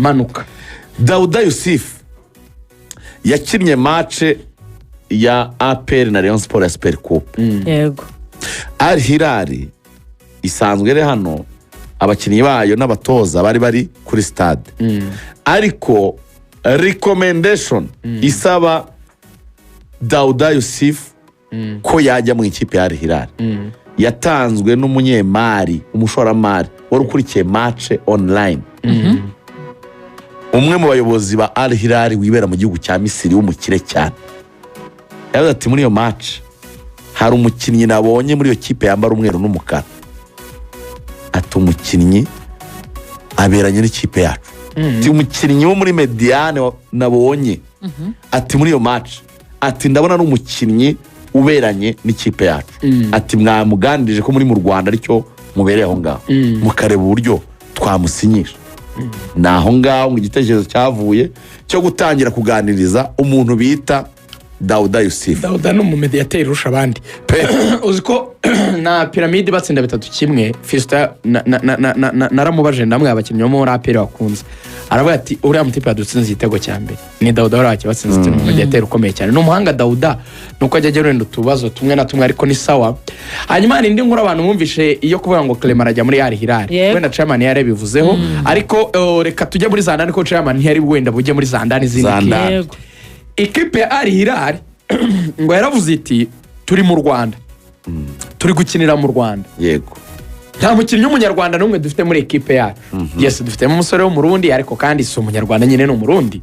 manuka. Dauda Yusuf yakinnye match ya APR na Rayon Sport ya Super Coupe. Yego. Al Hilal isanzwe ere hano abakinnyi bayo n'abatoza bari kuri stade. Ariko recommendation isaba Dauda Yusuf ko yajya mu ikipe ya Al Hilal yatanzwe n'umunyemari umushoramari wari ukurikiye match online. Umwe mu bayobozi ba Al Hilal wibera mu gihugu cya Misiri w'umukire cyane yavuze ati muri iyo match hari umukinnyi nabonye muri iyo kipe yambara umweru n'umukara, ati umukinnyi aberanye n'ikipe yacu. Ati umukinnyi wo muri Mediane nabonye ati muri iyo match ati ndabona ari umukinnyi uberanye n'ikipe yacu. Ati mwamuganirije ko muri mu Rwanda aricyo mubereye aho ngaho mukareba uburyo twamusinyisha. Naho ngaho ngo igitekerezo cyavuye cyo gutangira kuganiriza umuntu bita Dauda Yusuf. Dauda no mu mediateur rusha abandi. Uziko na Pyramide batsinda 3-1 Fista naramubaje ndamwe abakinnyi bo muri APR bakunze. Aravuga ati uriya mutipe yadutsinze igitego cya mbere. Ni Dauda wari batsinze mu mediateur ukomeye cyane. N'umuhanga Dauda nuko ajya agenda utubazo tumwe na tumwe ariko ni sawa. Hanyuma indi nkuru abantu bumvishe iyo kuvuga ngo Clement arajya muri Al Hilal. Wenda chairman yari bivuzeho ariko reka tujye muri Zandani ko chairman yari wenda bujye muri Zandani zindi. Yego. Ikipe ya Al Hilal ngo yaravuze iti turi mu Rwanda turi gukinira mu Rwanda. Yego. Nta mukinnyi w'umunyarwanda n'umwe dufite muri ekipe yacu. Yes, dufite umusore wo mu Burundi ariko kandi si umunyarwanda nyine no mu Burundi.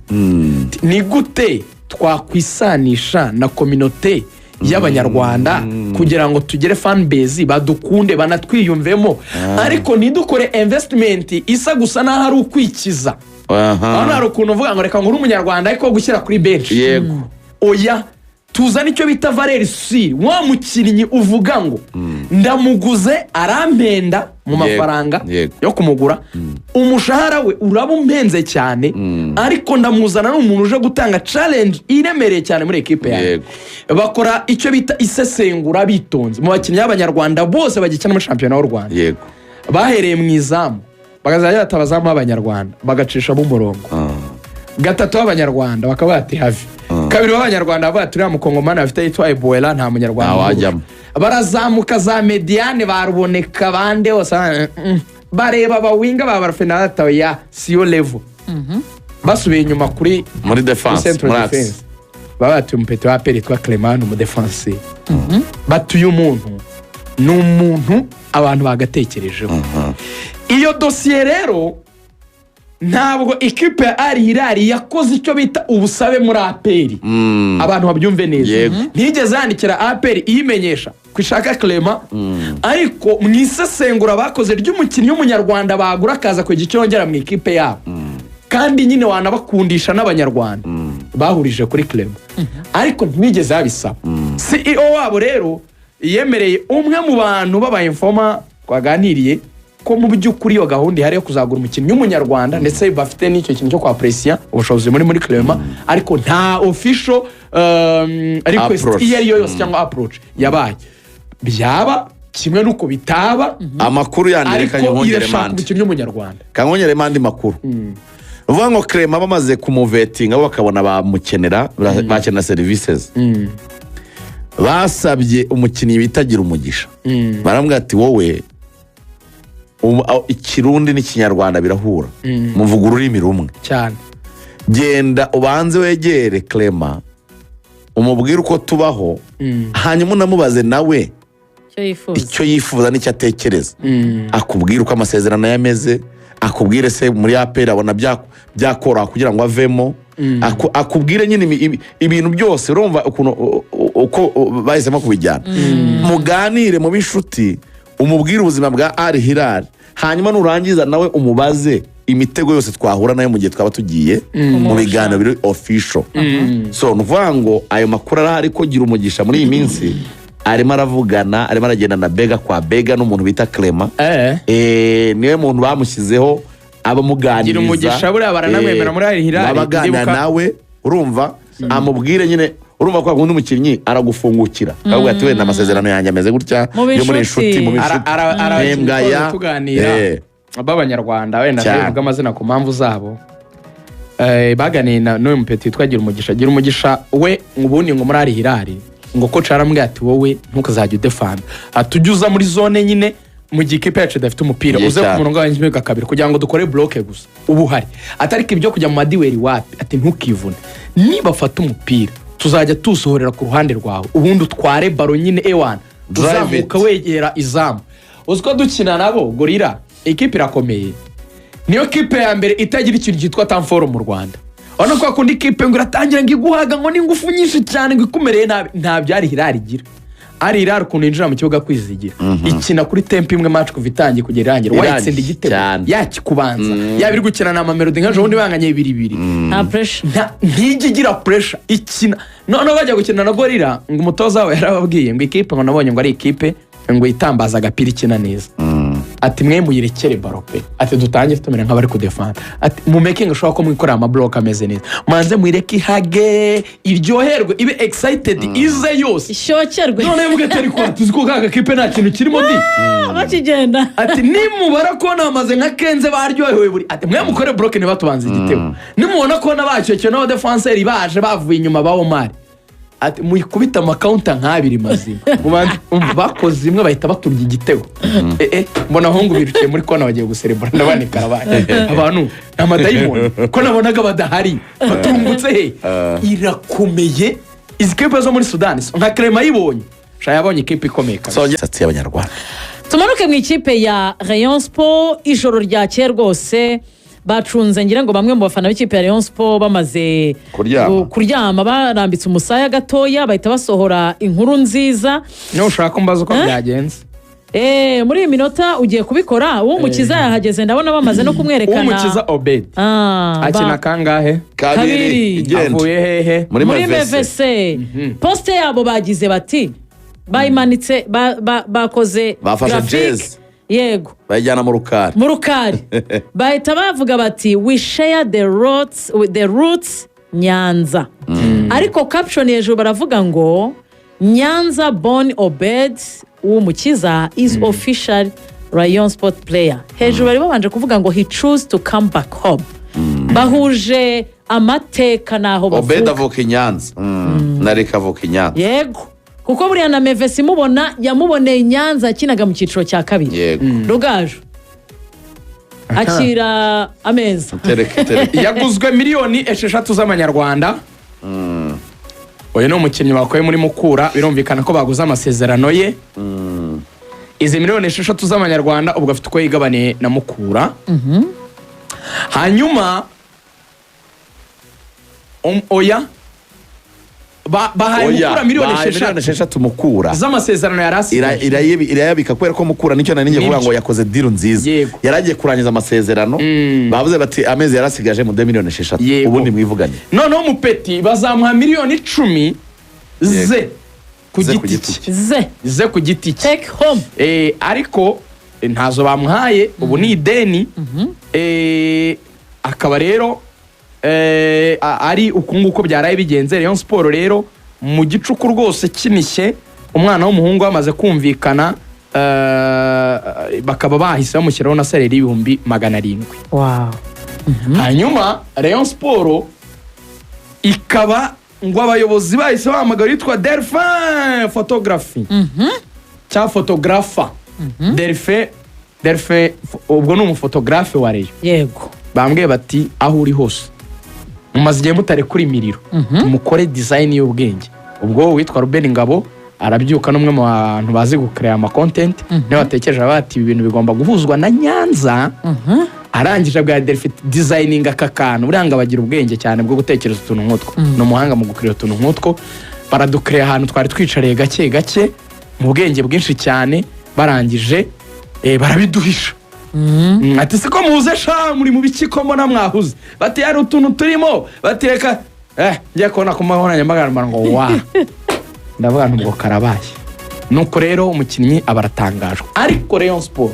Ni gute twakwisanisha na communauté y'abanyarwanda kugira ngo tugere fan base badukunde banatwiyumvemo ariko nidukore investment isa gusa naho ari ukwikiza. Hano hari ukuntu uvuga ngo reka ngure umunyarwanda ariko gushyira kuri bench. Yego. Oya tuzana icyo bita valeur sûre. Wa mukinnyi uvuga ngo ndamuguze arampenda mu mafaranga yo kumugura umushahara we uraba umpenze cyane ariko ndamuzana n'umuntu uje gutanga challenge iremereye cyane muri ekipe yawe. Bakora icyo bita isesengura bitonze mu bakinnyi b'abanyarwanda bose bagikina muri championnat y'u Rwanda. Yego. Bahereye mu izamu bagazajya batabazamu b'abanyarwanda bagacisha mu murongo. Gatatu w'abanyarwanda bakaba bati havi. Kabiri w'abanyarwanda bati uriya mukongomani afite yitwa Ebola nta munyarwanda wajyamo. Barazamuka za Mediane baruboneka bande hose bareba bawinga babarafenata ya siyo level. Basubiye inyuma kuri muri defense babati umpete wa APR yitwa Clement mu defense. Batuye umuntu n'umuntu abantu bagatekerejeho. Iyo dossier rero ntabwo ikipe ya Al Hilal yakoze icyo bita ubusabe muri APR. Abantu babyumve neza. Ntigeze yandikira APR iyimenyesha kwishaka Clement ariko mwisesengura bakoze ry'umukinnyi w'umunyarwanda bagura kaza ko gicyongera mu ikipe yabo. Kandi nyine wanabakundisha n'abanyarwanda bahurije kuri Clement ariko ntibigeze yabisaba. CEO wabo rero yemereye umwe mu bantu baba informa twaganiriye ko mu by'ukuri yo gahunda hari yo kuzagura umukinnyi w'umunyarwanda ndetse bafite n'icyo kintu cyo kwa pressure ubushobozi muri Clement ariko nta official request iyo yose cyangwa approach yabaye. Byaba kimwe nuko bitaba amakuru yandirekanye nkongere mande umukinnyi w'umunyarwanda kankongere mande makuru uvuga ngo Clement bamaze kumuvetinga bakabona bamukenera bakenera services. Basabye umukinnyi bitagira umugisha. Barambwira ati wowe ikirundi n'ikinyarwanda birahura muvuga ururimi rumwe cyane, genda ubanze wegere Clement umubwire uko tubaho hanyuma unamubaze nawe icyo yifuza n'icyo atekereza. Akubwire uko amasezerano yameze, akubwire se muri APR abona byakora kugira ngo avemo, akubwire nyine ibintu byose urumva uko bahisemo kubijyana. Muganire mu bishuti umubwire ubuzima bwa Al Hilal hanyuma nurangiza nawe umubaze imitego yose twahura nayo mu gihe twaba tugiye mu biganiro biri official. So nuvuga ngo ayo makuru arahari ko gira umugisha muri iyi minsi arimo aravugana arimo aragenda na bega kwa bega n'umuntu bita Clement. Niwe muntu bamushyizeho abamuganiriza gira umugisha buriya baranamwemera muri Al Hilal babaganira nawe urumva amubwire nyine urumva ko gundi umukinnyi aragufungukira akavuga ati wenda amasezerano yanjye ameze gutya yo muri inshuti mu bishuti tuganira b'abanyarwanda wenda tuvuga amazina ku mpamvu zabo baganiye n'uyu mupeti twagira umugisha we ubundi ngo muri ari hirari ngo ko caramwe ati wowe ntukazajya udefanda atujye uza muri zone nyine mu gihe ikipe yacu idafite umupira uze ku murongo w'injimega kabiri kugira ngo dukore bloke gusa ubu hari atariko ibyo kujya mu madiweri wapi ati ntukivune niba afata umupira tuzajya tusohorera ku ruhande rwawe ubundi utware baro nyine ewana uzamuka wegera izamu uziko dukina nabo gorira ikipe irakomeye niyo kipe ya mbere itagira ikintu cyitwa tamforo mu Rwanda urabona ko akunda ikipe ngo iratangira ngo iguhaga ngo n'ingufu nyinshi cyane ngo ikumereye nabi nta byari hirari igira ari hirari ukuntu yinjira mu kibuga kwizigira ikina kuri tempo imwe match kuva itangiye kugera irangira wayitsinda igitego yakikubanza yabiri gukina na Mamelodi nkaje ubundi banganye 2-2 nta pressure ntigigira pressure ikina none bajya gukina na gorira ngo umutoza we yarababwiye ngo ikipe ngo nabonye ngo ari ikipe ngo itambaza agapira ikina neza ati mwe muyirekere barope ati dutangire tumera nk'abari kudefanda ati mu making ashobora ko mwikora ama block ameze neza manze mwireke ihage iryoherwe ibe excited ize yose ishokerwe none mugatari kwa tuziko kaga kipe nta kintu kirimo di bakigenda ati nimubara ko namaze nka kenze baryohewe buri ati mwe mukore block ne batubanza igitego nimubona ko nabacyo no defenseur baje bavuye inyuma ba Omar ati muyikubita amacounter nk'abiri mazima bakoze imwe bahita baturya igitego mbona hongo birukiye muri kona bagiye guserebura ndabane karabaye abantu amadayimoni ko nabonaga badahari batungutse he irakomeye izikipe zo muri Sudan nka Clement yibonye sha yabonye ikipe ikomeye satsi y'abanyarwanda tumanuke mu ikipe ya Rayon Sport ijoro ryakeye rwose bacunze ngira ngo bamwe mu bafana b'ikipe ya Rayon Sport bamaze kuryama barambitse umusaya gatoya bahita basohora inkuru nziza no ushaka kumbaza uko byagenze muri iyi minota ugiye kubikora uwo mukiza yahageze ndabona bamaze no kumwerekana uwo mukiza Obed akina kangahe kabiri avuye hehe muri MVC poste yabo bagize bati bayimanitse bakoze graphic yego bayijyana mu rukari bahita bavuga bati we share the roots Nyanza ariko caption hejuru baravuga ngo Nyanza born Obed uwumukiza is official Rayon Sport player hejuru bari babanje kuvuga ngo he choose to come back home bahuje amateka naho bavuga Obed avuka Nyanza nareka avuka Nyanza yego kuko buriya na Mevesi imubona yamuboneye Nyanza akinaga mu cyiciro cya kabiri Rugaju akira ameza yaguzwe miliyoni 6 z'amanyarwanda uyu ni umukinnyi bakoye muri Mukura birumvikana ko baguze amasezerano ye izi miliyoni 6 z'amanyarwanda ubwo afite uko yigabaniye na Mukura hanyuma oya bahaye Mukura miliyoni 6 Mukura z'amasezerano yarasi irayabika kubera ko Mukura nicyo naninje kuvuga ngo yakoze deal nziza yaragiye kurangiza amasezerano bavuze bati amezi yarasigaje mu 2 miliyoni 6 ubundi mwivuganye noneho mupeti bazamuha miliyoni 10 ze ku giti take home ariko ntazo bamuhaye ubu ni ideni akaba rero ari ukunguko byaraye bigenze Rayon Sport rero mu gicuku rwose kinishye umwana w'umuhungu wamaze kumvikana bakaba bahise bamushyiraho na salary 700,000 wow hanyuma Rayon Sport ikaba ngo abayobozi bahise bahamagara yitwa Delphin photography cya photographer Delphin ubwo ni umufotographe wa Rayon yego bambwiye bati aho uri hose mumaze igihe mutare kuri imiriro mukore design y'ubwenge ubwo witwa Ruben Ngabo arabyuka n'umwe mu bantu bazi gukreya ama content ne batekereje bati ibi bintu bigomba guhuzwa na Nyanza arangije bwa Delphi designing akakana uranga bagira ubwenge cyane bwo gutekereza utuntu nk'utwo no muhanga mu gukreya utuntu nk'utwo baradukreya ahantu twari twicariye gake mu bwenge bwinshi cyane barangije barabiduhisha ati siko muze sha muri mu bikiko mbona mwahuze bati yari utuntu turimo bateka ngiye kubona ku mahona nyamagana ngo wa ndavuga ngo karabaye nuko rero umukinnyi abaratangajwe ariko Rayon Sport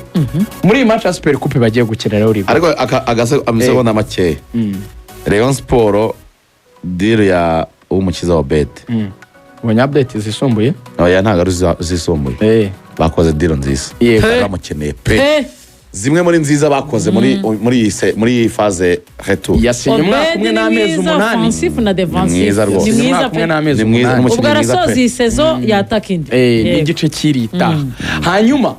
muri match ya Super Coupe bagiye gukina rero ariko amasegonda make Rayon Sport deal ya umukiza wa Bet ubonye update zisumbuye oya ntago zisumbuye bakoze deal nziza baramukeneye pe zimwe muri nziza bakoze muri iyi faze retour yasinye umwaka umwe n'amezi 8 offensive na defensive mwiza rwose ni mwiza umwaka umwe pe n'amezi Ni mwiza, 8 umukinnyi ubwo mwiza arasoza pe. iyi sezo yataka indi n'igice kirita hanyuma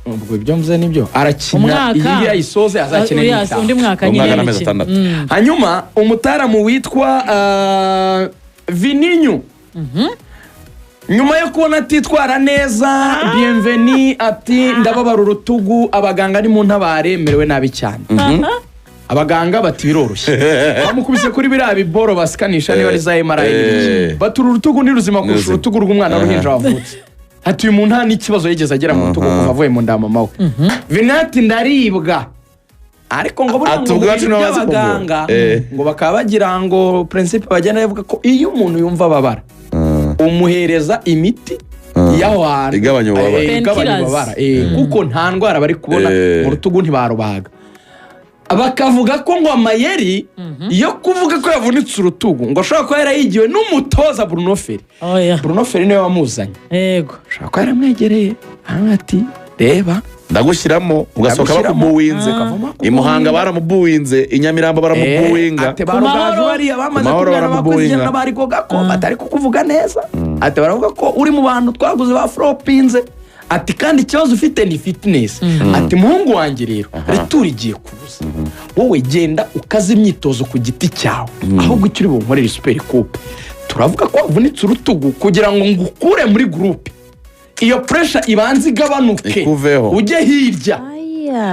ubwo ibyo mvuze nibyo arakina Umwaka. iyi yayisoze azakina Yes, undi mwaka umwaka nyine n'amezi n'iki. 6 hanyuma umutaramu witwa Vininyu nyuma yo kubona atitwara neza bienveni ati ndababara urutugu abaganga ni mu ntabare merewe nabi cyane abaganga bati biroroshye bamukubise kuri biriya biboro basikanisha niba ari za MRI batura urutugu ni ruzima kurusha urutugu rw'umwana ruhinja wavutse ati uyu muntu nta n'ikibazo yigeze agera mu rutugu kuva avuye mu nda mama we Vinati ndaribwa ariko ngo buriya ngo ubwacu n'abazi abaganga kuvura. ngo bakaba bagira ngo principe bagenda bavuga ko iyo umuntu yumva ababara umuhereza imiti y'abantu igabanya ububabare. igabanya ububabare kuko nta ndwara bari kubona mu rutugu ntibarubaga bakavuga ko ngo amayeri yo kuvuga ko yavunitse urutugu ngo ashobora kuba yarayigiwe n'umutoza Bruno Ferri Bruno Ferri niwe wamuzanye yego ashobora kuba yaramwegereye ati reba ndagushyiramo ugasohoka bakubuwinze i Muhanga baramubuwinze i Nyamirambo baramubuwinga ati barugaju bariya bamaze kubyara bakoze n'abari koga ko batari kukuvuga neza ati baravuga ko uri mu bantu twaguze ba flopinze ati kandi ikibazo ufite ni fitness ati muhungu wanjye rero retour igiye kuza wowe genda ukaza imyitozo ku giti cyawe ahubwo icyo uri bunkorera super coupe turavuga ko wavunitse urutugu kugira ngo ngukure muri groupe iyo pressure ibanze igabanuke Ikuveho. ujye hirya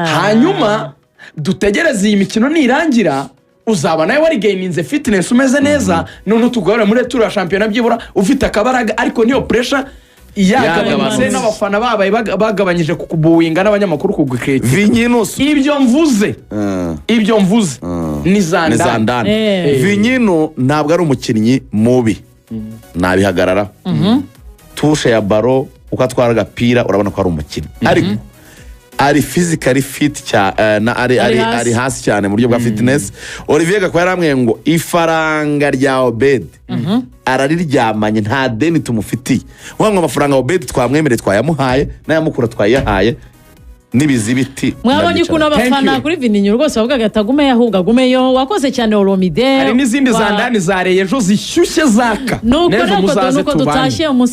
hanyuma dutegereze iyi mikino nirangira uzaba nawe warigayininze fitness umeze neza none tugahure muri tour ya shampiyona byibura ufite akabaraga ariko niyo pressure yagabanutse n'abafana babaye bagabanyije kukubuwinga n'abanyamakuru kugukeka Vinyinus ibyo mvuze ni zandane Vinyinu ntabwo ari umukinnyi mubi nabihagarara tushe ya baro uko atwara agapira urabona ko ari umukinnyi ariko ari physically fit ari hasi cyane mu buryo bwa fitness. Olivier Gakwa yaramwe ngo ifaranga rya Obed arariryamanye nta deni tumufitiye ngo amafaranga Obed twamwemereye twayamuhaye n'ayamukura twayahaye n'ibizibiti mwabonye ukuntu abafana kuri Vininyu rwose bavugaga atagume ahubwo agumeyo wakoze cyane Olomide hari n'izindi zandani zareye ejo zishyushye zaka nuko dutashye umunsi